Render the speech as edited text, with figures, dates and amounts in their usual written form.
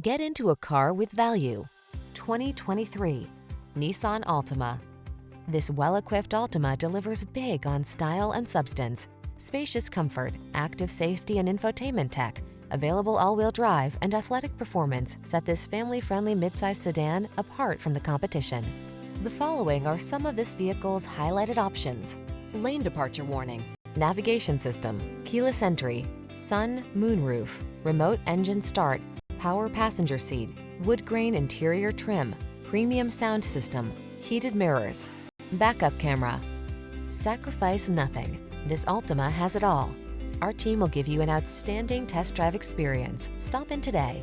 Get into a car with value. 2023 Nissan Altima. This well-equipped Altima delivers big on style and substance. Spacious comfort, active safety and infotainment tech, available all-wheel drive and athletic performance set this family-friendly midsize sedan apart from the competition. The following are some of this vehicle's highlighted options: lane departure warning, navigation system, keyless entry, sun, moonroof, remote engine start, power passenger seat, wood grain interior trim, premium sound system, heated mirrors, backup camera. Sacrifice nothing. This Altima has it all. Our team will give you an outstanding test drive experience. Stop in today.